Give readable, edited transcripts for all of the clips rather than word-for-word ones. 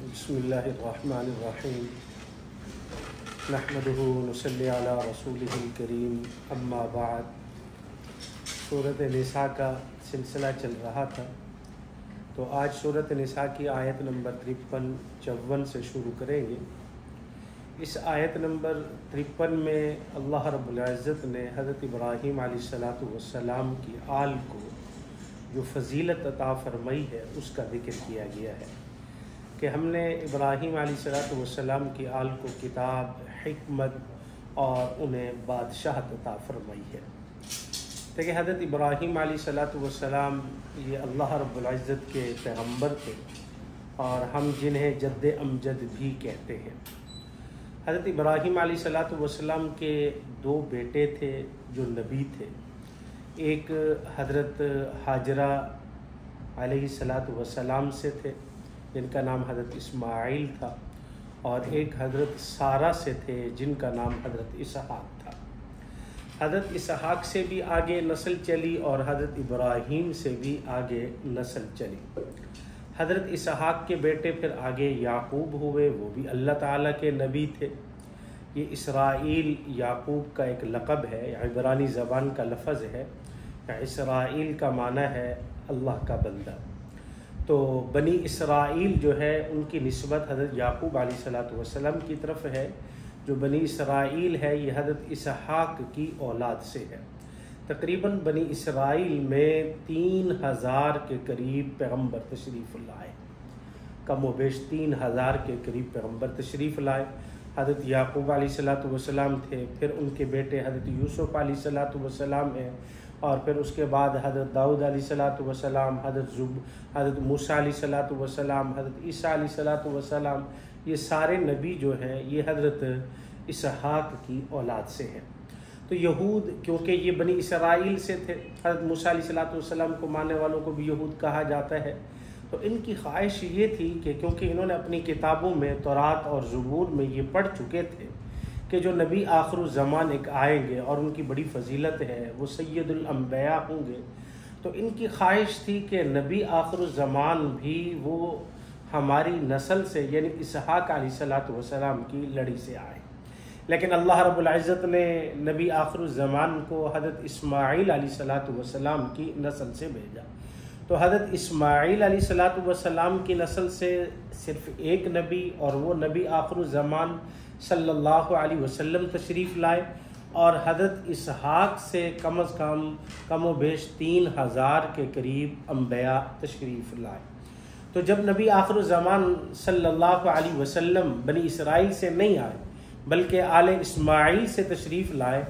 बिस्मिल्लाहिर्रहमानिर्रहीम नहमदुहु व नुसल्ली अला रसूलिहिल करीम अम्मा बाद। सूरत निसा का सिलसिला चल रहा था, तो आज सूरत निसा की आयत नंबर 53-54 से शुरू करेंगे। इस आयत नंबर 53 में अल्लाह रब्बुल इज़्ज़त ने हज़रत इब्राहीम अलैहिस्सलातु वस्सलाम की आल को जो फ़जीलत अता फ़रमाई है उसका ज़िक्र किया गया है कि हमने इब्राहीम अलैहिस्सलातु वस्सलाम की आल को किताब, हिकमत और उन्हें बादशाहत अता फ़रमाई है। देखिए, हज़रत इब्राहीम अलैहिस्सलातु वस्सलाम ये अल्लाह रब्बुल इज़्ज़त के पैगम्बर थे और हम जिन्हें जद्द अमजद भी कहते हैं। हज़रत इब्राहीम अलैहिस्सलातु वस्सलाम के दो बेटे थे जो नबी थे। एक हज़रत हाजरा अलैहिस्सलातु वस्सलाम से थे जिनका नाम हज़रत इस्माइल था, और एक हज़रत सारा से थे जिनका नाम हज़रत इसहाक था। हज़रत इसहाक से भी आगे नस्ल चली और हज़रत इब्राहीम से भी आगे नस्ल चली। हज़रत इसहाक के बेटे फिर आगे याकूब हुए, वो भी अल्लाह ताला के नबी थे। ये इसराइल याकूब का एक लक़ब है, या इब्रानी ज़बान का लफ्ज़ है। या इसराइल का माना है अल्लाह का बंदा। तो बनी इसराइल जो है उनकी निस्बत हज़रत याकूब अलैहिस्सलातु वस्सलाम की तरफ है। जो बनी इसराइल है ये हज़रत इसहाक की औलाद से है। तकरीबन बनी इसराइल में 3000 के करीब पैगम्बर तशरीफ़ लाए, कम व बेश 3000 के करीब पैगम्बर तशरीफ़ लाए। हज़रत याकूब अलैहिस्सलातु वस्सलाम थे, फिर उनके बेटे हज़रत यूसुफ़ अलैहिस्सलातु वस्सलाम हैं, और फिर उसके बाद हज़रत दाऊद अलैहिस्सलातु वस्सलाम, हज़रत मूसा अलैहिस्सलातु वस्सलाम, हज़रत ईसा अलैहिस्सलातु वस्सलाम। ये सारे नबी जो हैं ये हज़रत इसहाक की औलाद से हैं। तो यहूद, क्योंकि ये बनी इसराइल से थे, हज़रत मूसा अलैहिस्सलातु वस्सलाम को मानने वालों को भी यहूद कहा जाता है। तो इनकी ख्वाहिश ये थी कि क्योंकि इन्होंने अपनी किताबों में तौरात और ज़बूर में ये पढ़ चुके थे कि जो नबी आखिर ज़मान एक आएंगे और उनकी बड़ी फजीलत है, वो सैयदुल अंबिया होंगे। तो इनकी ख्वाहिश थी कि नबी आखिर ज़मान भी वो हमारी नस्ल से यानी इसहाक अलैहिस्सलातु वस्सलाम की लड़ी से आए। लेकिन अल्लाह रब्बुल इज़्ज़त ने नबी आखिर ज़मान को हज़रत इस्माइल अलैहिस्सलातु वस्सलाम की नस्ल से भेजा। तो हज़रत इस्माइल अलैहिस्सलातु वस्सलाम की नस्ल से सिर्फ़ एक नबी, और वो नबी आखिर ज़मान सल्लल्लाहु अलैहि वसल्लम तशरीफ़ लाए, और हज़रत इसहाक से कम अज़ कम व बेश 3000 के करीब अंबिया तशरीफ़ लाए। तो जब नबी आखिर ज़मान सल्लल्लाहु अलैहि वसल्लम बनी इसराइल से नहीं आए बल्कि आले इस्माइल से तशरीफ़ लाए,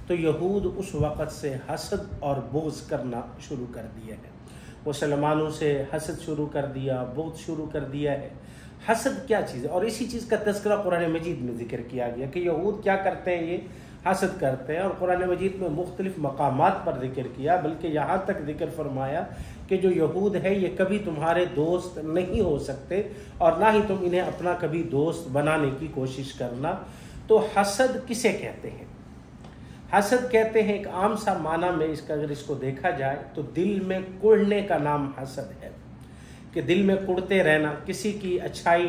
तो यहूद उस वक़्त से हसद और बुग़्ज़ करना शुरू कर दिया है। मुसलमानों से हसद शुरू कर दिया, बुग़्ज़ शुरू कर दिया है। हसद क्या चीज़ है, और इसी चीज़ का तज़किरा कुरान मजीद में ज़िक्र किया गया कि यहूद क्या करते हैं, ये हसद करते हैं। और कुरान मजीद में मुख्तलिफ़ मकामात पर ज़िक्र किया, बल्कि यहाँ तक ज़िक्र फरमाया कि जो यहूद है ये कभी तुम्हारे दोस्त नहीं हो सकते और ना ही तुम इन्हें अपना कभी दोस्त बनाने की कोशिश करना। तो हसद किसे कहते हैं? हसद कहते हैं, एक आम सा माना में इसका अगर इसको देखा जाए तो दिल में कुढ़ने का नाम हसद है, कि दिल में कुढ़ते रहना। किसी की अच्छाई,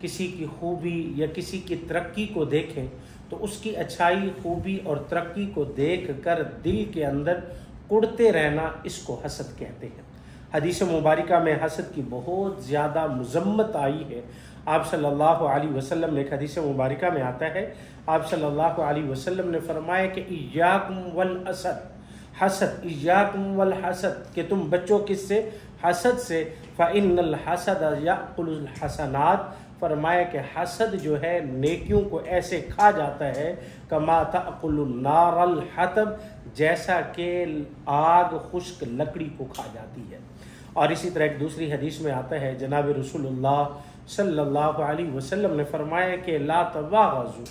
किसी की खूबी या किसी की तरक्की को देखें तो उसकी अच्छाई, खूबी और तरक्की को देख कर दिल के अंदर कुढ़ते रहना, इसको हसद कहते हैं। हदीस मुबारका में हसद की बहुत ज़्यादा मज़म्मत आई है। आप सल्लल्लाहु अलैहि वसल्लम ने, एक हदीस मुबारका में आता है, आप सल्लल्लाहु अलैहि वसल्लम ने फरमाया कि इय्याकुम वल हसद, इय्याकुम वल हसद, कि तुम बच्चों किससे? हसद से। फ़इन्नल हसद याकुलुल हसनात, फरमाया कि हसद जो है नेकियों को ऐसे खा जाता है कमा ताकुलुन नारल हतब, जैसा कि आग खुश्क लकड़ी को खा जाती है। और इसी तरह एक दूसरी हदीस में आता है, जनाब रसूलुल्लाह सल्लल्लाहु अलैहि वसल्लम ने फरमाया कि ला तबागज़ू,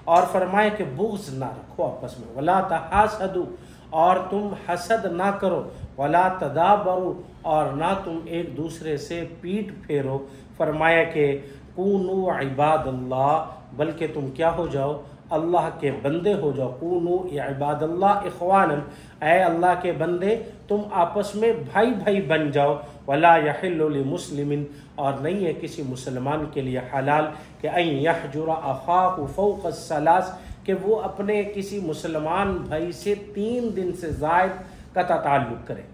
और फरमाया कि बुग़्ज़ ना रखो आपस में, वला तहासदू, और तुम हसद ना करो, वला तदाबरू, और ना तुम एक दूसरे से पीठ फेरो। फरमाया कि कूनू इबादल्लाह, बल्कि तुम क्या हो जाओ? अल्लाह के बंदे हो जाओ। कूनू इबादल्लाह इख्वानन, ऐ अल्लाह के बंदे तुम आपस में भाई भाई बन जाओ। वला यहिल्लु लिमुस्लिमिन, और नहीं है किसी मुसलमान के लिए हलाल कि अन यहजुरा अखाहु फौक़ सलास, कि वो अपने किसी मुसलमान भाई से 3 दिन से ज़ायद कता ताल्लुक़ करे।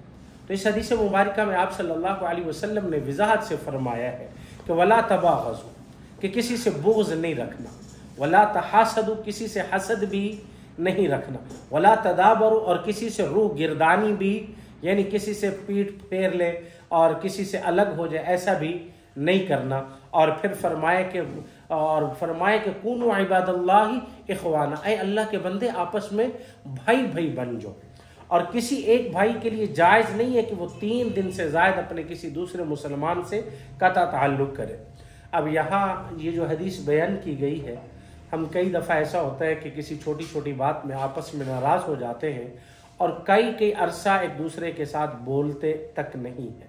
तो इस हदीस मुबारक में आप सल्लल्लाहु अलैहि वसल्लम ने वज़ाहत से फरमाया है कि वला तबाग़ज़ू, कि किसी से बुग़्ज़ नहीं रखना, वला तहासदू, किसी से हसद भी नहीं रखना, वला तदाबरू, और किसी से रूह गिरदानी भी, यानी किसी से पीठ फेर ले और किसी से अलग हो जाए, ऐसा भी नहीं करना। और फिर फरमाए कि कूनू इबादल्लाहि इख्वाना, ऐ अल्लाह के बंदे आपस में भाई भाई बन जाओ। और किसी एक भाई के लिए जायज़ नहीं है कि वो 3 दिन से ज़ायद अपने किसी दूसरे मुसलमान से कता ताल्लुक़ करे। अब यहाँ ये जो हदीस बयान की गई है, हम कई दफ़ा ऐसा होता है कि किसी छोटी छोटी बात में आपस में नाराज़ हो जाते हैं और कई अरसा एक दूसरे के साथ बोलते तक नहीं है।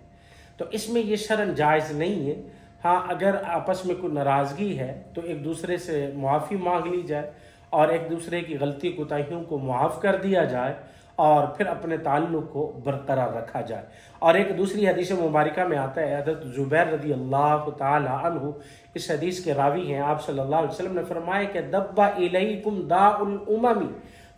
तो इसमें ये शरन जायज़ नहीं है। हाँ, अगर आपस में कोई नाराज़गी है तो एक दूसरे से मुआफ़ी मांग ली जाए और एक दूसरे की गलती कोताहियों को मुआफ़ कर दिया जाए और फिर अपने ताल्लुक़ को बरकरार रखा जाए। और एक दूसरी हदीस मुबारका में आता है, हज़रत ज़ुबैर रज़ी अल्लाह ताला अन्हु इस हदीस के रावी हैं, आप सल्लल्लाहु अलैहि वसल्लम ने फरमाया कि दब्बा इलैकुम दाउल उममी,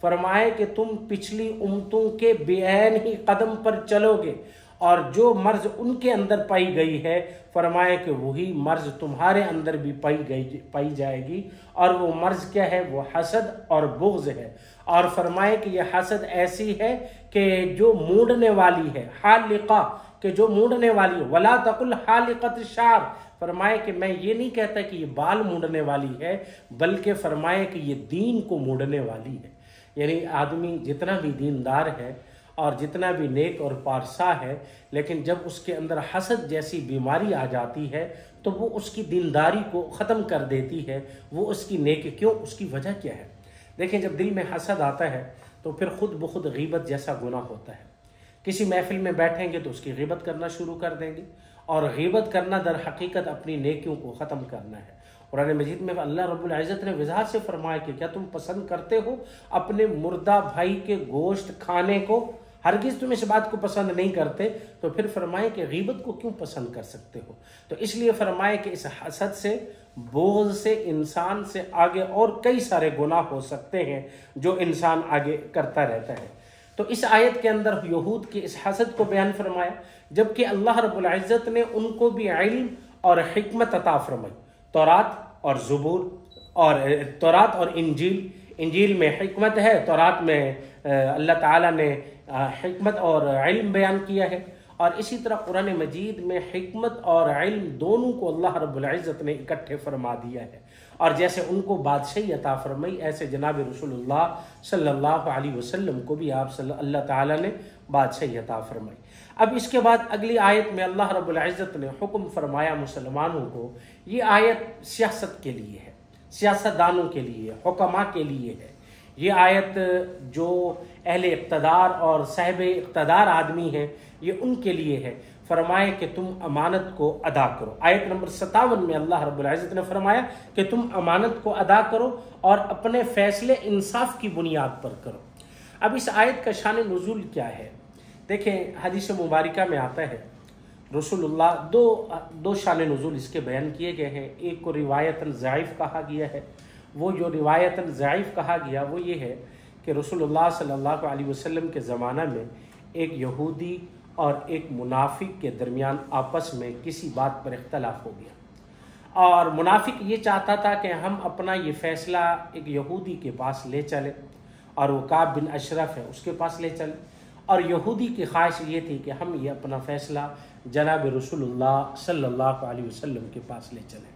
फरमाया कि तुम पिछली उम्मतों के बेऐन ही कदम पर चलोगे और जो मर्ज उनके अंदर पाई गई है, फरमाया कि वही मर्ज तुम्हारे अंदर भी पाई जाएगी। और वो मर्ज क्या है? वो हसद और बुग़्ज़ है। और फरमाए कि यह हसद ऐसी है कि जो मूंढने वाली है, हालिका, कि जो मूंढने वाली है। वला तकुल हालिकत शार, फरमाए कि मैं ये नहीं कहता कि ये बाल मूंढने वाली है, बल्कि फरमाए कि ये दीन को मूंढने वाली है। यानी आदमी जितना भी दीनदार है और जितना भी नेक और पारसा है, लेकिन जब उसके अंदर हसद जैसी बीमारी आ जाती है तो वो उसकी दीनदारी को ख़त्म कर देती है। वो उसकी नेक क्यों, उसकी वजह क्या है? देखें, जब दिल में हसद आता है तो फिर खुद ब खुद गीबत जैसा गुनाह होता है। किसी महफिल में बैठेंगे तो उसकी गीबत करना शुरू कर देंगे, और गीबत करना दर हकीकत अपनी नेकियों को ख़त्म करना है। कुरान मजीद में अल्लाह रब्बुल इज़्ज़त ने वज़ाहत से फरमाया कि क्या तुम पसंद करते हो अपने मुर्दा भाई के गोश्त खाने को? हरगिज़ तुम इस बात को पसंद नहीं करते, तो फिर फरमाए कि गीबत को क्यों पसंद कर सकते हो? तो इसलिए फरमाए कि इस हसद से, बोझ से इंसान से आगे और कई सारे गुनाह हो सकते हैं जो इंसान आगे करता रहता है। तो इस आयत के अंदर यहूद के इस हसद को बयान फरमाया, जबकि अल्लाह रब्बुल इज़्ज़त ने उनको भी इल्म और हिकमत अता फरमाई। तौरात और ज़बूर और तौरात और इंजील में हिकमत है, तौरात में अल्लाह ताला ने हिकमत और इल्म बयान किया है। और इसी तरह कुरान मजीद में हिकमत और इल्म दोनों को अल्लाह रब्बुल इज़्ज़त ने इकट्ठे फरमा दिया है। और जैसे उनको बादशाही अता फरमाई, ऐसे जनाब रसूलुल्लाह सल्लल्लाहु अलैहि वसल्लम को भी अल्लाह ताला ने बादशाही अता फरमाई। अब इसके बाद अगली आयत में अल्लाह रब्बुल इज़्ज़त ने हुक्म फरमाया मुसलमानों को। ये आयत सियासत के लिए है, सियासतदानों के लिए, हुक्मा के लिए है। ये आयत जो अहले इक़्तिदार और साहिब इक़्तिदार आदमी हैं, ये उनके लिए है। फरमाए कि तुम अमानत को अदा करो। आयत नंबर 57 में अल्लाह रब्बुल इज़्ज़त ने फरमाया कि तुम अमानत को अदा करो और अपने फैसले इंसाफ की बुनियाद पर करो। अब इस आयत का शान नुज़ूल क्या है? देखें, हदीस मुबारका में आता है रसूलुल्लाह दो शान नुज़ूल इसके बयान किए गए हैं। एक को रिवायतन ज़ाइफ़ कहा गया है। वो जो रिवायतन ज़ाइफ़ कहा गया वो ये है कि रसूलुल्लाह सल्लल्लाहु अलैहि वसल्लम के ज़माना में एक यहूदी और एक मुनाफिक के दरमियान आपस में किसी बात पर इख्तलाफ हो गया। और मुनाफिक ये चाहता था कि हम अपना ये फ़ैसला एक यहूदी के पास ले चले, और वो काब बिन अशरफ है उसके पास ले चले। और यहूदी की ख्वाहिश ये थी कि हम ये अपना फ़ैसला जनाब रसूलुल्लाह सल्लल्लाहु अलैहि वसल्लम के पास ले चलें।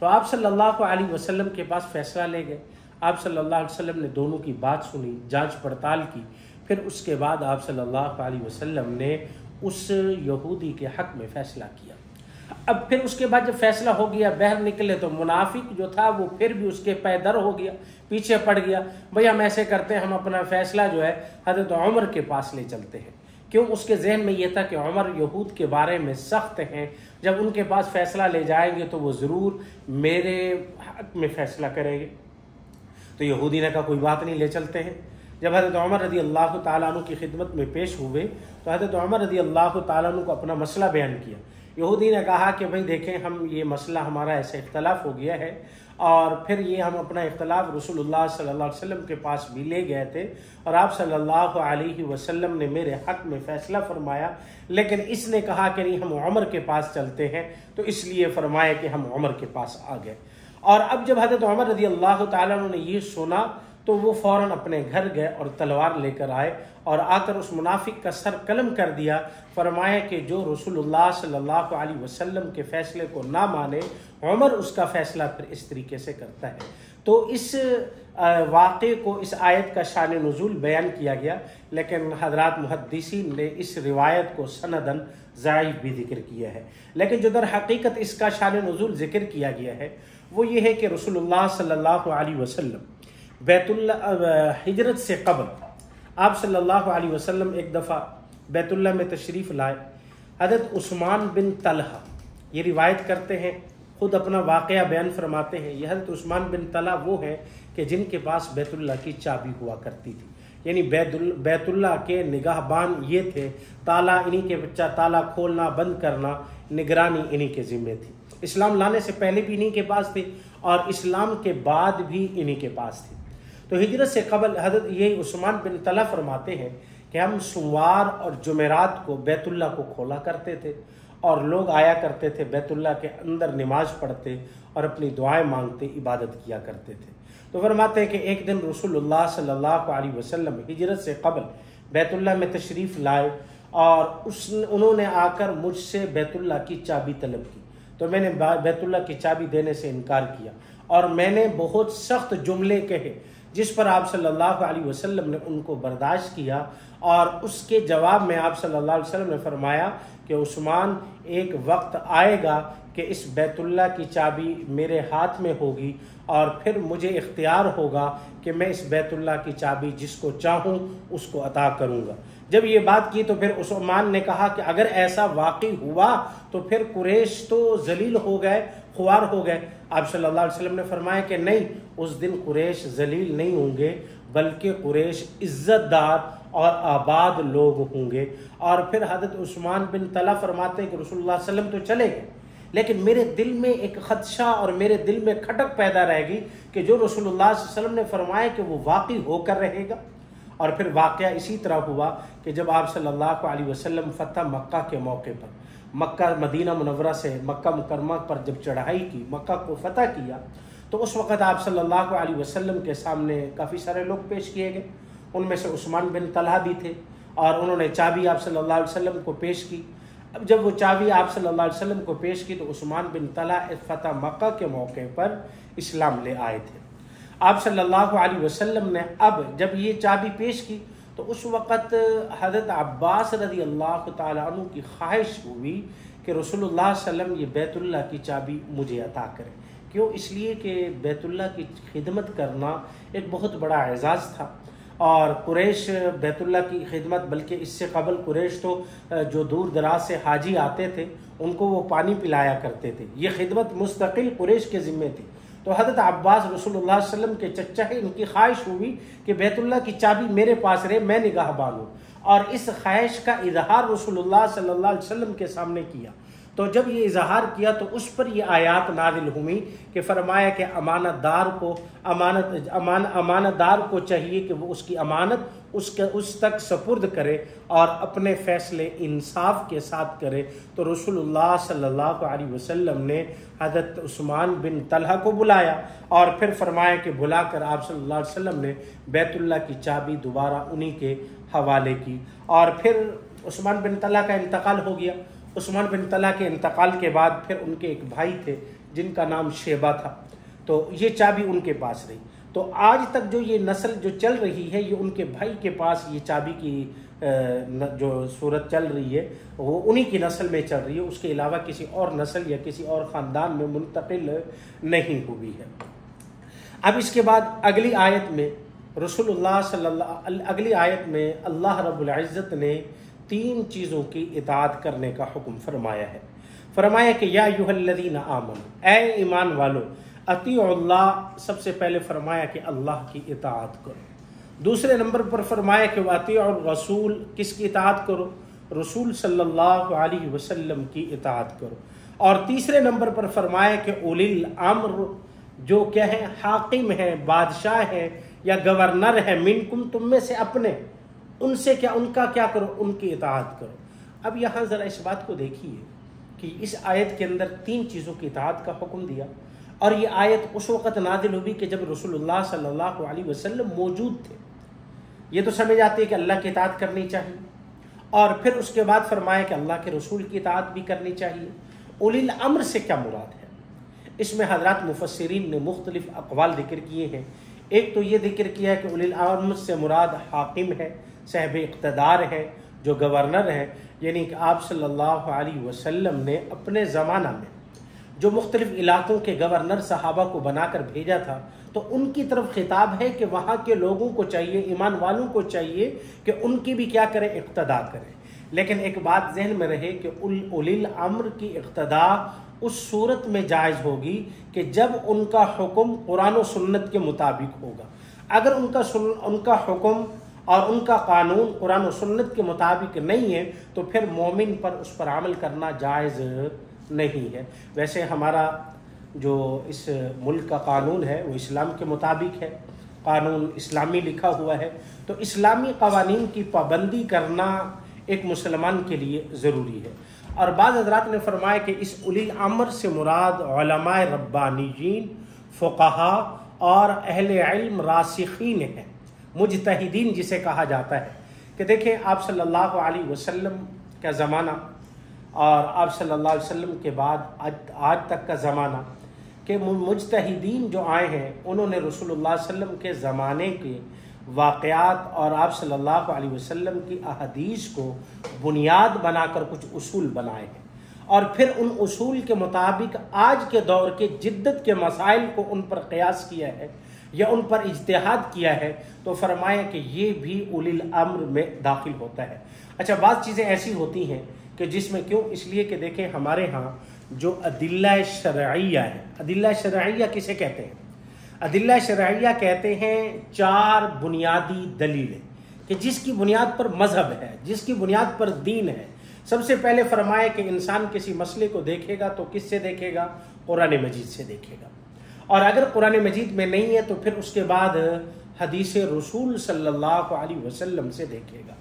तो आप सल्लल्लाहु अलैहि वसल्लम के पास फ़ैसला ले गए। आप सल्लल्लाहु अलैहि वसल्लम ने दोनों की बात सुनी, जांच पड़ताल की। फिर उसके बाद आप सल्लल्लाहु अलैहि वसल्लम ने उस यहूदी के हक़ में फ़ैसला किया। अब फिर उसके बाद जब फैसला हो गया, बाहर निकले, तो मुनाफिक जो था वो फिर भी उसके पैदर हो गया, पीछे पड़ गया। भाई हम ऐसे करते हैं, हम अपना फैसला जो है हज़रत उमर के पास ले चलते हैं। क्यों? उसके जहन में ये था कि उमर यहूद के बारे में सख्त हैं, जब उनके पास फैसला ले जाएंगे तो वो ज़रूर मेरे हक़ में फ़ैसला करेंगे। तो यहूदी ने कहा कोई बात नहीं, ले चलते हैं। जब हज़रत उमर रज़ी अल्लाह ताला अन्हु की खिदमत में पेश हुए तो हज़रत उमर रज़ी अल्लाह ताला अन्हु को अपना मसला बयान किया। यहूदी ने कहा कि भाई देखें, हम ये मसला हमारा ऐसे इख्तलाफ हो गया है, और फिर ये हम अपना इख्तलाफ रसूलुल्लाह सल्लल्लाहु अलैहि वसल्लम के पास भी ले गए थे और आप सल्लल्लाहु अलैहि वसल्लम ने मेरे हक़ में फ़ैसला फरमाया, लेकिन इसने कहा कि नहीं हम उमर के पास चलते हैं, तो इसलिए फरमाया कि हम उमर के पास आ गए। और अब जब हज़रत उमर रज़ी अल्लाह ताला अन्हु ने ये सुना तो वो फ़ौरन अपने घर गए और तलवार लेकर आए और आकर उस मुनाफिक का सर कलम कर दिया। फरमाया कि जो रसूलुल्लाह सल्लल्लाहु अलैहि वसल्लम के फ़ैसले को ना माने, उमर उसका फ़ैसला फिर इस तरीके से करता है। तो इस वाक़े को, इस आयत का शान नुज़ूल बयान किया गया, लेकिन हज़रात मुहद्दिसीन ने इस रिवायत को सनदन ज़ईफ़ भी जिक्र किया है। लेकिन जो दर हकीकत इसका शान नुज़ूल जिक्र किया गया है वो ये है कि रसूलुल्लाह सल्लल्लाहु अलैहि वसल्लम बैतुल्ला हिजरत से कबल आप सल्लल्लाहु अलैहि वसल्लम एक दफ़ा बैतुल्ला में तशरीफ़ लाए। हज़रत उस्मान बिन तलहा ये रिवायत करते हैं, खुद अपना वाक़या बयान फरमाते हैं। यह हज़रत उस्मान बिन तलहा वो है कि जिनके पास बैतुल्ला की चाबी हुआ करती थी, यानी बैतुल्ला के निगाहबान ये थे। ताला इन्हीं के बच्चा, ताला खोलना बंद करना, निगरानी इन्हीं के ज़िम्मे थी। इस्लाम लाने से पहले भी इन्हीं के पास थे और इस्लाम के बाद भी इन्हीं के पास थी। तो हिजरत से कबल हज़रत ये उस्मान बिन तलहा फरमाते हैं कि हम सोमवार और जुमेरात को बैतुल्ला को खोला करते थे और लोग आया करते थे, बैतुल्ला के अंदर नमाज पढ़ते और अपनी दुआएं मांगते, इबादत किया करते थे। तो फरमाते हैं कि एक दिन रसूलुल्लाह सल्लल्लाहु अलैहि वसल्लम हिजरत से कबल बैतुल्ला में तशरीफ़ लाए और उन्होंने आकर मुझसे बैतुल्ला की चाबी तलब की। तो मैंने बैतुल्ला की चाबी देने से इनकार किया और मैंने बहुत सख्त जुमले कहे, जिस पर आप सल्लल्लाहु अलैहि वसल्लम ने उनको बर्दाश्त किया। और उसके जवाब में आप सल्लल्लाहु अलैहि वसल्लम ने फरमाया कि उस्मान, एक वक्त आएगा कि इस बैतुल्ला की चाबी मेरे हाथ में होगी और फिर मुझे इख्तियार होगा कि मैं इस बैतुल्ला की चाबी जिसको चाहूँ उसको अता करूँगा। जब ये बात की तो फिर उस्मान ने कहा कि अगर ऐसा वाकई हुआ तो फिर कुरैश तो जलील हो गए, खुआर हो गए। आप सल्लल्लाहु अलैहि वसल्लम ने फरमाया कि नहीं, उस दिन कुरैश जलील नहीं होंगे, बल्कि कुरैश इज्जतदार और आबाद लोग होंगे। और फिर हज़रत उस्मान बिन तलहा फरमाते हैं कि रसूलुल्लाह सल्लल्लाहु अलैहि वसल्लम तो चले गए, लेकिन मेरे दिल में एक खदशा और मेरे दिल में खटक पैदा रहेगी कि जो रसूलुल्लाह सल्लल्लाहु अलैहि वसल्लम ने फरमाया कि वो वाकई होकर रहेगा। और फिर वाक़या इसी तरह हुआ कि जब आप सल्लल्लाहु अलैहि वसल्लम फ़तह मक्का के मौके पर, मक्का मदीना मुनव्वरा से मक्का मुकरमा पर जब चढ़ाई की, मक्का को फ़तह किया, तो उस वक़्त आप सल्लल्लाहु अलैहि वसल्लम के सामने काफ़ी सारे लोग पेश किए गए। उनमें से उस्मान बिन तलहा भी थे और उन्होंने चाबी आप सल्लल्लाहु अलैहि वसल्लम को पेश की। अब जब वो चाबी आप सल्लल्लाहु अलैहि वसल्लम को पेश की तो उस्मान बिन तलहा फ़तह मक्का के मौके पर इस्लाम ले आए थे। आप सल्लल्लाहु अलैहि वसल्लम ने अब जब ये चाबी पेश की तो उस वक़्त हज़रत अब्बास रज़ी अल्लाह ताला अन्हु की ख्वाहिश हुई कि रसूलुल्लाह सल्लल्लाहु अलैहि वसल्लम ये बैतुल्ला की चाबी मुझे अता करें। क्यों? इसलिए कि बैतुल्ला की खिदमत करना एक बहुत बड़ा एजाज़ था और कुरैश बैतुल्ला की खिदमत, बल्कि इससे कबल कुरैश तो जो दूर दराज से हाजी आते थे उनको वो पानी पिलाया करते थे। ये खिदमत मुस्तकिल कुरैश के ज़िम्मे थी। तो हज़रत अब्बास रसूलुल्लाह सल्लल्लाहु अलैहि वसल्लम के चचा है, इनकी ख्वाहिश हुई कि बैतुल्ला की चाबी मेरे पास रहे, मैं निगाहबान हूँ। और इस ख्वाहिश का इजहार रसूलुल्लाह सल्लल्लाहु अलैहि वसल्लम के सामने किया। तो जब ये इजहार किया तो उस पर ये आयात नाजिल हुई कि फरमाया कि अमानतदार को चाहिए कि वो उसकी अमानत उस तक सपुर्द करे और अपने फ़ैसले इंसाफ के साथ करे। तो रसूलुल्लाह सल्लल्लाहु अलैहि वसल्लम ने हज़रत उस्मान बिन तलहा को बुलाया और फिर फरमाया कि बुलाकर आप सल्लल्लाहु अलैहि वसल्लम ने बैतुल्ला की चाबी दोबारा उन्हीं के हवाले की। और फिर उस्मान बिन तलहा का इंतकाल हो गया। उस्मान बिन तलहा के इंतकाल के बाद फिर उनके एक भाई थे जिनका नाम शेबा था, तो ये चाबी उनके पास रही। तो आज तक जो ये नस्ल जो चल रही है ये उनके भाई के पास ये चाबी की जो सूरत चल रही है वो उन्हीं की नस्ल में चल रही है, उसके अलावा किसी और नस्ल या किसी और ख़ानदान में मुंतकिल नहीं हुई है। अब इसके बाद अगली आयत में अगली आयत में अल्लाह रब्बुल इज़्ज़त ने 3 चीज़ों की इताअत करने का हुक्म फरमाया है। फरमाया कि या अय्युहल्लज़ीना आमनू, ऐ ईमान वालो, अतीउल्लाह, सबसे पहले फरमाया कि अल्लाह की इताअत करो। दूसरे नंबर पर फरमाया कि अतीउर रसूल, किसकी इताअत करो? रसूल सल्लल्लाहु अलैहि वसल्लम की इताअत करो। और तीसरे नंबर पर फरमाया कि उलिल अम्र, जो क्या है, हाकिम है, बादशाह है या गवर्नर है, मिनकुम, तुम में से अपने, उनसे क्या, उनका क्या करो? उनकी इताअत करो। अब यहाँ ज़रा इस बात को देखिए कि इस आयत के अंदर 3 चीज़ों की इताअत का हुक्म दिया, और ये आयत उस वक़्त नाज़िल हुई कि जब रसूलुल्लाह सल्लल्लाहु अलैहि वसल्लम मौजूद थे। ये तो समझ आती है कि अल्लाह की इताअत करनी चाहिए, और फिर उसके बाद फरमाया कि अल्लाह के रसूल की इताअत भी करनी चाहिए। उलिल अम्र से क्या मुराद है? इसमें हज़रात मुफस्सिरीन ने मुख्तलिफ अक़वाल ज़िक्र किए हैं। एक तो ये ज़िक्र किया है कि उलिल अम्र से मुराद हाकिम है, साहिब इक़्तिदार है, जो गवर्नर है, यानी कि आप सल्लल्लाहु अलैहि वसल्लम ने अपने ज़माना में जो मुख्तलिफ इलाकों के गवर्नर सहाबा को बनाकर भेजा था, तो उनकी तरफ खिताब है कि वहाँ के लोगों को चाहिए, ईमान वालों को चाहिए कि उनकी भी क्या करें, इक़्तिदा करें। लेकिन एक बात जहन में रहे कि उलिल अम्र की इक़्तिदा उस सूरत में जायज़ होगी कि जब उनका हुक्म कुरान और सुन्नत के मुताबिक होगा। अगर उनका हुक्म और उनका कानून कुरान और सुन्नत के मुताबिक नहीं है तो फिर मोमिन पर उस पर अमल करना जायज़ नहीं है। वैसे हमारा जो इस मुल्क का कानून है वो इस्लाम के मुताबिक है, कानून इस्लामी लिखा हुआ है, तो इस्लामी कवानीन की पाबंदी करना एक मुसलमान के लिए ज़रूरी है। और बाज़ हज़रात ने फरमाया कि इस उलिल अम्र से मुराद उलमाए रब्बानीयीन, फ़ुक़हा और अहले इल्म रासिखीन हैं, मुजतहिदीन जिसे कहा जाता है। कि देखें, आप सल्लल्लाहु अलैहि वसल्लम का ज़माना और आप सल्लल्लाहु अलैहि वसल्लम के बाद आज तक का ज़माना के मुजतहिदीन जो आए हैं, उन्होंने रसूलुल्लाह सल्लल्लाहु अलैहि वसल्लम के ज़माने के वाक़यात और आप सल्लल्लाहु अलैहि वसल्लम की अहदीस को बुनियाद बनाकर कुछ उसूल बनाए हैं, और फिर उन उसूल के मुताबिक आज के दौर के जिद्दत के मसाइल को उन पर क़यास किया है या उन पर इज्तिहाद किया है। तो फरमाया कि ये भी उलिल अम्र में दाखिल होता है। अच्छा, बात चीज़ें ऐसी होती हैं कि जिसमें क्यों, इसलिए कि देखें हमारे यहाँ जो अदिल्ला शरइया है, अदिल्ला शरइया किसे कहते हैं? अदिल्ला शरइया कहते हैं 4 बुनियादी दलीलें कि जिसकी बुनियाद पर मजहब है, जिसकी बुनियाद पर दीन है। सबसे पहले फरमाया कि इंसान किसी मसले को देखेगा तो किससे देखेगा? कुरान मजीद से देखेगा, और अगर कुरान मजीद में नहीं है तो फिर उसके बाद हदीस रसूल सल्लल्लाहु अलैहि वसल्लम से देखेगा,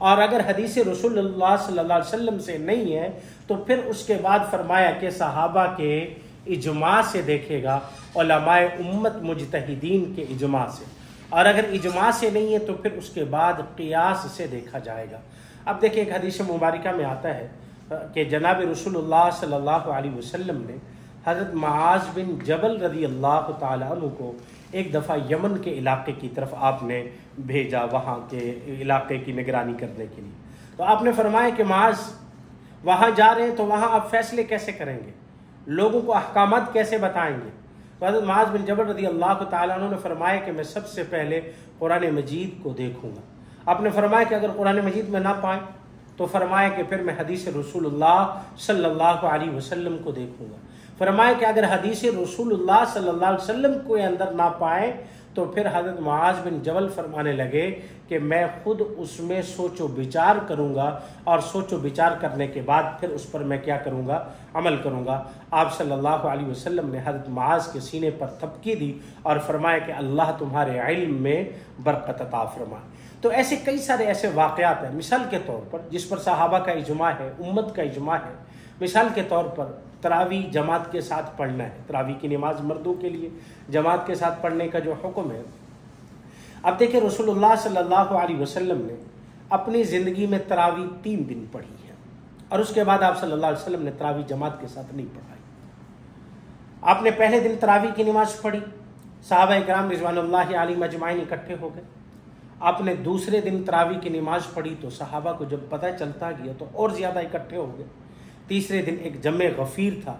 और अगर हदीस रसूलुल्लाह सल्लल्लाहु अलैहि वसल्लम से नहीं है तो फिर उसके बाद फरमाया कि सहाबा के इजमा से देखेगा, उलमाए उम्मत मुजतहिदीन के इजमा से, और अगर इजमा से नहीं है तो फिर उसके बाद क़ियास से देखा जाएगा। अब देखिए, एक हदीस मुबारका में आता है कि जनाब रसूलुल्लाह सल्लल्लाहु अलैहि वसल्लम ने हज़रत मुआज़ बिन जबल रज़ी अल्लाह ताला अन्हु को एक दफ़ा यमन के इलाके की तरफ आपने भेजा, वहाँ के इलाके की निगरानी करने के लिए। तो आपने फरमाया कि मुआज़, वहाँ जा रहे हैं तो वहाँ आप फैसले कैसे करेंगे, लोगों को अहकामात कैसे बताएंगे? तो हज़रत मुआज़ बिन जबल रज़ी अल्लाह ताला अन्हु ने फरमाया कि मैं सबसे पहले कुरान मजीद को देखूँगा। आपने फरमाया कि अगर कुरान मजीद में ना पाए तो फरमाया कि फिर मैं हदीस रसूलुल्लाह सल्लल्लाहु अलैहि वसल्लम को देखूँगा। फरमाया कि अगर हदीस रसूलुल्लाह सल्लल्लाहु अलैहि वसल्लम को अंदर ना पाए तो फिर हज़रत मुआज़ बिन जबल फरमाने लगे कि मैं खुद उसमें सोचो विचार करूँगा, और सोचो विचार करने के बाद फिर उस पर मैं क्या करूँगा, अमल करूँगा। आप सल्लल्लाहु अलैहि वसल्लम ने हज़रत मुआज़ के सीने पर थपकी दी और फरमाया कि अल्लाह तुम्हारे इल्म में बरकत अता फरमाए। तो ऐसे कई सारे ऐसे वाक़यात हैं, मिसाल के तौर पर जिस पर सहाबा का इजमा है, उम्मत का इजमा है। मिसाल के तौर पर तरावी जमात के साथ पढ़ना है, तरावी की नमाज मर्दों के लिए जमात के साथ पढ़ने का जो हुक्म है। अब देखिए, रसूलुल्लाह सल्लल्लाहु अलैहि वसल्लम ने अपनी ज़िंदगी में तरावी 3 दिन पढ़ी है, और उसके बाद आप सल्लल्लाहु अलैहि वसल्लम ने तरावी जमात के साथ नहीं पढ़ाई। आपने पहले दिन तरावी की नमाज पढ़ी, सहाबा इकराम रिज़वानुल्लाहि अलैहिम अजमाइन इकट्ठे हो गए। आपने दूसरे दिन तरावी की नमाज पढ़ी तो सहाबा को जब पता चलता गया तो और ज़्यादा इकट्ठे हो गए। तीसरे दिन एक जमे गफ़ीर था,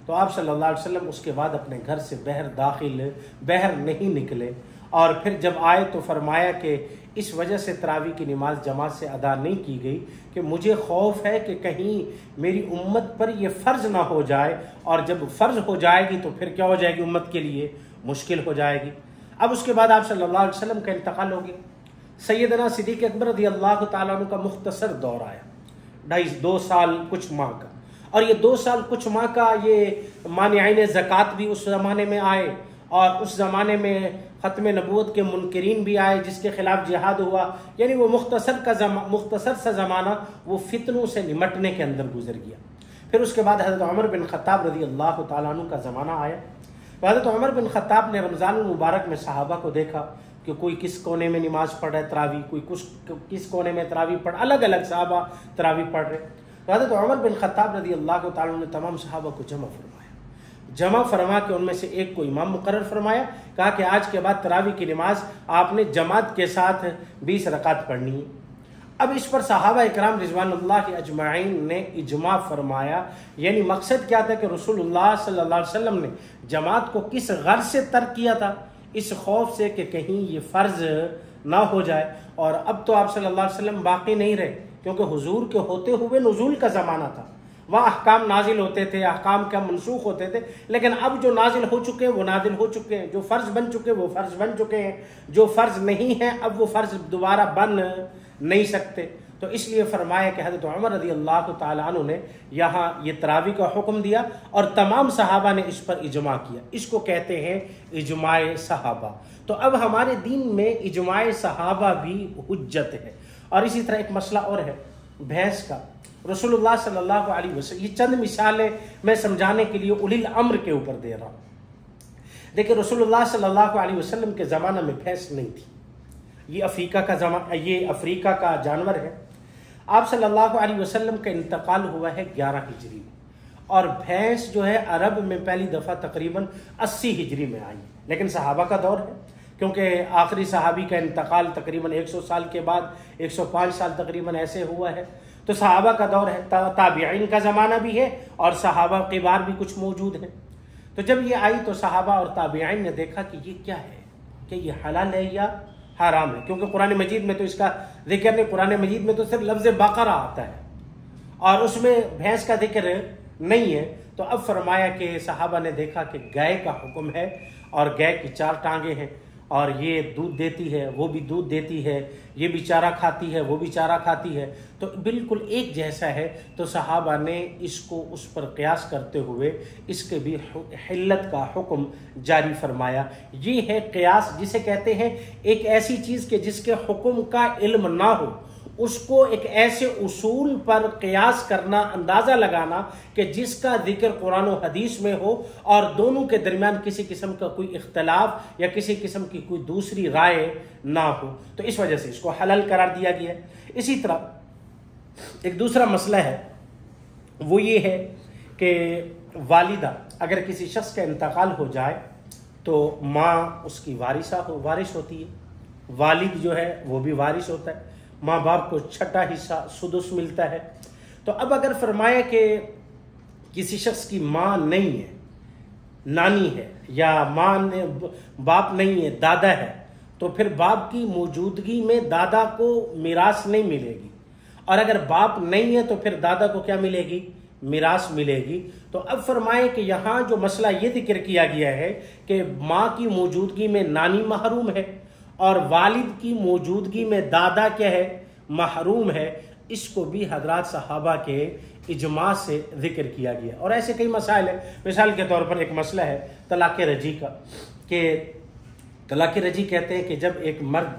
तो आप सल्लल्लाहु अलैहि वसल्लम उसके बाद अपने घर से बहर नहीं निकले, और फिर जब आए तो फरमाया कि इस वजह से तरावी की नमाज जमात से अदा नहीं की गई कि मुझे खौफ है कि कहीं मेरी उम्मत पर यह फ़र्ज़ ना हो जाए, और जब फ़र्ज़ हो जाएगी तो फिर क्या हो जाएगी, उम्मत के लिए मुश्किल हो जाएगी। अब उसके बाद आप सल्लल्लाहु अलैहि वसल्लम का इंतकाल हो गया। सैयदना सिद्दीक़ अकबर रज़ियल्लाहु ताला अन्हु का मुख्तसर दौर आया, 2 साल कुछ माह का, और ये 2 साल कुछ माह का ये मानिआइन ज़कात भी उस ज़माने में आए, और उस ज़माने में ख़त्म नबूवत के मुनकरीन भी आए जिसके ख़िलाफ़ जिहाद हुआ। यानी वो मुख्तसर सा ज़माना वो फितनों से निमटने के अंदर गुजर गया। फिर उसके बाद हज़रत उमर बिन ख़त्ताब रज़ियल्लाहु ताला अन्हु का ज़माना आया। तो हज़रत उमर बिन ख़त्ताब ने रमज़ान मुबारक में सहाबा को देखा कि कोई किस कोने में नमाज़ पढ़ रहा है तरावी, कोई किस कोने में तरावी पढ़, अलग अलग सहाबा तरावी पढ़ रहे। तो हज़रत उमर बिन ख़त्ताब रज़ियल्लाहु ताला अन्हु ने तमाम सहाबा को जमा फरमा के उनमें से एक को इमाम मुकर्रर फरमाया, कहा कि आज के बाद तरावी की नमाज आपने जमात के साथ 20 रकात पढ़नी है। अब इस पर सहाबा इकराम रिज़वानुल्लाह अजमाइन ने इजमा फरमाया। यानी मकसद क्या था कि रसूलुल्लाह सल्लल्लाहु अलैहि वसल्लम ने जमात को किस गर्ज से तर्क किया था, इस खौफ से कि कहीं ये फ़र्ज़ ना हो जाए। और अब तो आप सल्लल्लाहु अलैहि वसल्लम बाकी नहीं रहे, क्योंकि हुजूर के होते हुए नुज़ूल का ज़माना था, वहाँ अहकाम नाजिल होते थे, अहकाम का मनसूख होते थे। लेकिन अब जो नाजिल हो चुके हैं वो नाजिल हो चुके हैं, जो फ़र्ज़ बन चुके हैं वो फ़र्ज़ बन चुके हैं, जो फ़र्ज़ नहीं है अब वो फ़र्ज़ दोबारा बन नहीं सकते। तो इसलिए फरमाया कि हज़रत उमर रज़ियल्लाहु ताला अन्हु ने यहाँ ये तरावी का हुक्म दिया और तमाम सहाबा ने इस पर इजमा किया। इसको कहते हैं इजमाए सहाबा। तो अब हमारे दीन में इजमाए सहाबा भी हुज्जत है। और इसी तरह एक मसला और है भैंस का। रसूलुल्लाह सल्लल्लाहु अलैहि वसल्लम, ये चंद मिसालें मैं समझाने के लिए उलिल अम्र के ऊपर दे रहा हूँ। देखिए रसूलुल्लाह सल्लल्लाहु अलैहि वसल्लम के ज़माना में भैंस नहीं थी। ये अफ्रीका का जानवर है। आप सल्लल्लाहु अलैहि वसल्लम का इंतकाल हुआ है 11 हिजरी में, और भैंस जो है अरब में पहली दफ़ा तकरीबन 80 हिजरी में आई। लेकिन सहाबा का दौर है, क्योंकि आखिरी सहाबी का इंतकाल तकरीबन 100 साल के बाद 105 साल तकरीबन ऐसे हुआ है। तो सहाबा का दौर है, ताबिईन का ज़माना भी है और सहाबा किबार भी कुछ मौजूद हैं। तो जब ये आई तो सहाबा और ताबिईन ने देखा कि ये क्या है, कि ये हलाल है या हराम है, क्योंकि कुरान मजीद में तो इसका जिक्र नहीं, कुरान मजीद में तो सिर्फ लफ्ज़ बकरा आता है और उसमें भैंस का जिक्र नहीं है। तो अब फरमाया कि सहाबा ने देखा कि गाय का हुक्म है और गाय की 4 टांगे हैं और ये दूध देती है, वो भी दूध देती है, ये भी चारा खाती है, वो भी चारा खाती है, तो बिल्कुल एक जैसा है। तो सहाबा ने इसको उस पर क़यास करते हुए इसके भी हिल्लत का हुक्म जारी फरमाया। ये है क़यास, जिसे कहते हैं एक ऐसी चीज़ के जिसके हुक्म का इल्म ना हो उसको एक ऐसे उसूल पर क़यास करना, अंदाज़ा लगाना कि जिसका जिक्र कुरान और हदीस में हो और दोनों के दरमियान किसी किस्म का कोई इख्तलाफ या किसी किस्म की कोई दूसरी राय ना हो। तो इस वजह से इसको हलाल करार दिया गया है। इसी तरह एक दूसरा मसला है, वो ये है कि वालिदा, अगर किसी शख्स का इंतकाल हो जाए तो माँ उसकी वारिस होती है, वालिद जो है वो भी वारिस होता है, माँ बाप को 6ठा हिस्सा सुदुस मिलता है। तो अब अगर फरमाया कि किसी शख्स की माँ नहीं है, नानी है, या माँ ने बाप नहीं है, दादा है, तो फिर बाप की मौजूदगी में दादा को मिरास नहीं मिलेगी, और अगर बाप नहीं है तो फिर दादा को क्या मिलेगी, मिरास मिलेगी। तो अब फरमाए कि यहाँ जो मसला ये जिक्र किया गया है कि माँ की मौजूदगी में नानी महरूम है और वालिद की मौजूदगी में दादा क्या है, महरूम है, इसको भी हजरात सहाबा के इजमा से जिक्र किया गया। और ऐसे कई मसाइल हैं। मिसाल के तौर पर एक मसला है तलाक़ रजी का, कि तलाक़ रजी कहते हैं कि जब एक मर्द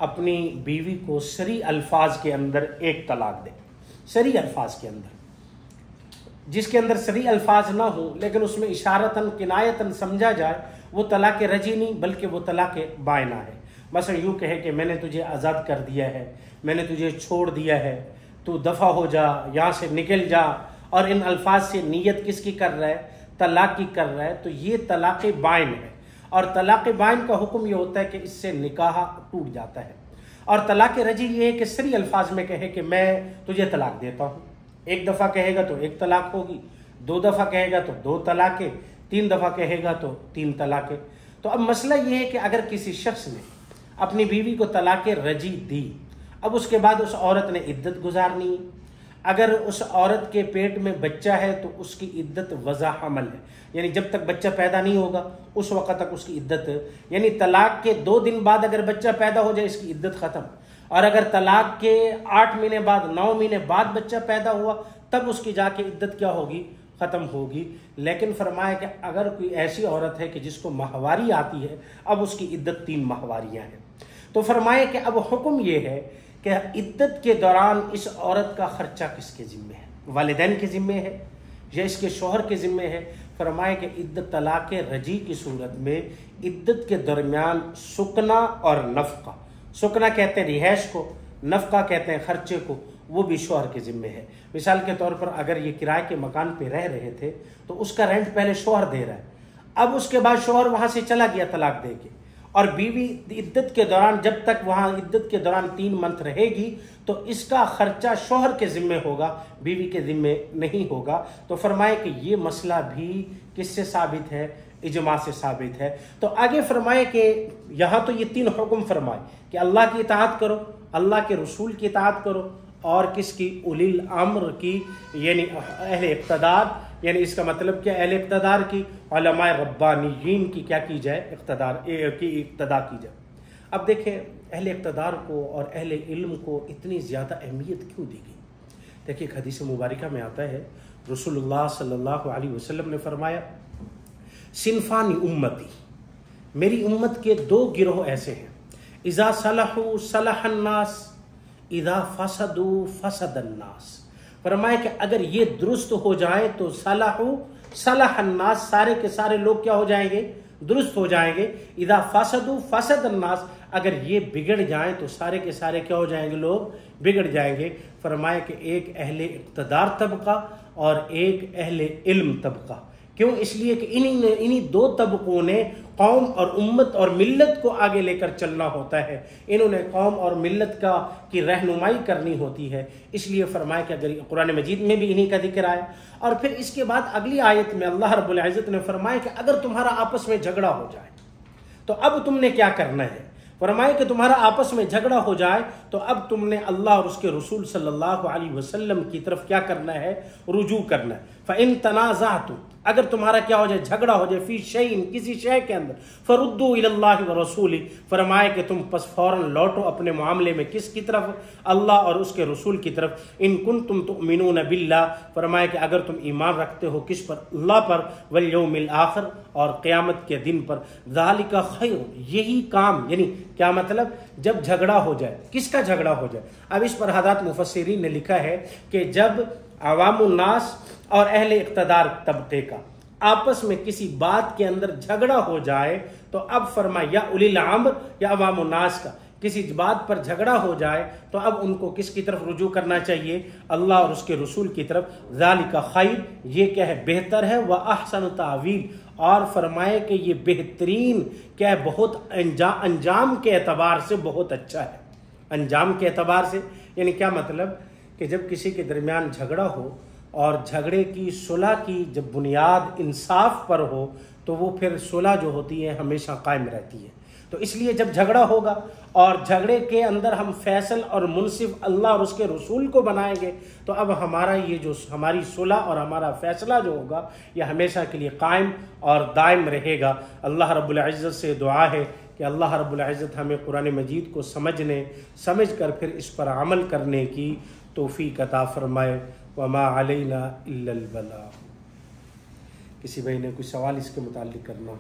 अपनी बीवी को सरी अल्फाज के अंदर एक तलाक दे, सरी अल्फाज के अंदर, जिसके अंदर सरी अल्फाज ना हो लेकिन उसमें इशारतन किनायतन समझा जाए, वो तलाक़ रजी नहीं बल्कि वो तलाक़ बायना है। मसलन यूँ कहे कि मैंने तुझे आज़ाद कर दिया है, मैंने तुझे छोड़ दिया है, तू दफ़ा हो जा, यहाँ से निकल जा, और इन अल्फाज से नीयत किसकी कर रहा है, तलाक़ की कर रहा है, तो ये तलाक़ बाइन है। और तलाक़ बाइन का हुक्म ये होता है कि इससे निकाह टूट जाता है। और तलाक़ रजी ये है कि सरी अल्फाज में कहे कि मैं तुझे तलाक देता हूँ, एक दफ़ा कहेगा तो एक तलाक होगी, 2 दफ़ा कहेगा तो 2 तलाक़ें, 3 दफ़ा कहेगा तो 3 तलाक़ें। तो अब मसला ये है कि अगर किसी शख्स ने अपनी बीवी को तलाक रजी दी, अब उसके बाद उस औरत ने इद्दत गुजारनी है। अगर उस औरत के पेट में बच्चा है तो उसकी इद्दत वज़ा हमल है, यानी जब तक बच्चा पैदा नहीं होगा उस वक़्त तक उसकी इद्दत, यानी तलाक के 2 दिन बाद अगर बच्चा पैदा हो जाए इसकी इद्दत ख़त्म, और अगर तलाक के 8 महीने बाद 9 महीने बाद बच्चा पैदा हुआ तब उसकी जाके इद्दत क्या होगी, ख़त्म होगी। लेकिन फरमाया कि अगर कोई ऐसी औरत है कि जिसको माहवारी आती है, अब उसकी इद्दत 3 माहवारियाँ हैं। तो फरमाया कि अब हुक्म ये है कि इद्दत के दौरान इस औरत का खर्चा किसके ज़िम्मे है, वालिदैन के ज़िम्मे है या इसके शोहर के ज़िम्मे है। फरमाया कि इद्दत तलाक रजी की सूरत में इद्दत के दरमियान सुकना और नफ़का, सुकना कहते हैं रिहाइश को, नफ़का कहते हैं खर्चे को, वो भी शोहर के ज़िम्मे है। मिसाल के तौर पर अगर ये किराए के मकान पे रह रहे थे तो उसका रेंट पहले शोहर दे रहा है, अब उसके बाद शोहर वहाँ से चला गया तलाक दे के, और बीवी इद्दत के दौरान, जब तक वहाँ इद्दत के दौरान 3 मंथ रहेगी तो इसका खर्चा शोहर के ज़िम्मे होगा, बीवी के ज़िम्मे नहीं होगा। तो फरमाए कि ये मसला भी किससे साबित है, इजमा से साबित है। तो आगे फरमाए कि यहाँ तो ये 3 हुक्म फरमाए कि अल्लाह की इताअत करो, अल्लाह के रसूल की इताअत करो, और किसकी, उलिल अम्र की, यानी अहले इक़्तिदार, यानी इसका मतलब क्या, अहले इक़्तिदार की, उलमाए रब्बानियीन की क्या की जाए, इक़्तिदा की जाए। अब देखें अहले इक़्तिदार को और अहले इल्म को इतनी ज़्यादा अहमियत क्यों दी गई। देखिए हदीस मुबारका में आता है, रसूलुल्लाह सल्लल्लाहु अलैहि वसल्लम ने फरमाया, सिनफानी उम्मती, मेरी उम्मत के 2 गिरोह ऐसे हैं, इज़ा सलहू सलहन्नास, इज़ा फसदू फसदन्नास। फरमाया कि अगर ये दुरुस्त हो जाए तो सलाहू सलाहन्नास, सारे के सारे लोग क्या हो जाएंगे, दुरुस्त हो जाएंगे। इज़ा फसदू फसदन्नास, अगर ये बिगड़ जाएं तो सारे के सारे क्या हो जाएंगे, लोग बिगड़ जाएंगे। फरमाया कि एक अहले इक़्तिदार तबका और एक अहले इल्म तबका। क्यों, इसलिए कि इन्हीं 2 तबकों ने कौम और उम्मत और मिल्लत को आगे लेकर चलना होता है, इन्होंने कौम और मिल्लत की रहनुमाई करनी होती है। इसलिए फरमाया कि अगर कुरान मजीद में भी इन्हीं का जिक्र आया, और फिर इसके बाद अगली आयत में अल्लाह रब्बुल इज़्ज़त ने फरमाया कि अगर तुम्हारा आपस में झगड़ा हो जाए तो अब तुमने क्या करना है। फरमाया कि तुम्हारा आपस में झगड़ा हो जाए तो अब तुमने अल्लाह और उसके रसूल सल्लल्लाहु अलैहि वसल्लम की तरफ क्या करना है, रुजू करना है। फ़इन तनाज़अतुम, अगर तुम्हारा क्या हो जाए, झगड़ा हो जाए, फी शैइन, किसी शय के अंदर, फरुद्दू इलल्लाहि व रसूली, फरमाए कि तुम बस फौरन लौटो अपने मामले में किसकी तरफ, अल्लाह और उसके रसूल की तरफ। इन कुंतुम तुमिनून बिल्लाह, फरमाए कि अगर तुम ईमान रखते हो किस पर, अल्लाह पर, वल यौमिल आखिर, और क़यामत के दिन पर, ज़ालिका खैर, यही काम, यानी क्या मतलब, जब झगड़ा हो जाए, किसका झगड़ा हो जाए। अब इस पर हज़रत मुफस्सिरीन ने लिखा है कि जब अवामुन नास और अहले इक़्तिदार तबके का आपस में किसी बात के अंदर झगड़ा हो जाए तो अब फरमाया, या उलिल अम्र या अवामुन नास का किसी बात पर झगड़ा हो जाए तो अब उनको किसकी तरफ रुजू करना चाहिए, अल्लाह और उसके रसूल की तरफ। ज़ालिका खैर, ये क्या है, बेहतर है, व अहसन तावील, और फरमाए कि ये बेहतरीन क्या है, बहुत अंजाम के एतबार से बहुत अच्छा है। अंजाम के एतबार से यानी क्या मतलब कि जब किसी के दरमियान झगड़ा हो और झगड़े की सुलह की जब बुनियाद इंसाफ पर हो तो वो फिर सुलह जो होती है हमेशा कायम रहती है। तो इसलिए जब झगड़ा होगा और झगड़े के अंदर हम फैसल और मुनसिफ अल्लाह और उसके रसूल को बनाएंगे तो अब हमारा ये जो हमारी सुलह और हमारा फैसला जो होगा यह हमेशा के लिए कायम और दायम रहेगा। अल्लाह रब्बुल इज़्ज़त से दुआ है कि अल्लाह रब्बुल इज़्ज़त हमें कुरान मजीद को समझ कर फिर इस पर अमल करने की तौफीक अता फरमाए। वमा अलैना इल्लल बलाग। किसी भाई ने कोई सवाल इसके मुताल्लिक करना हो।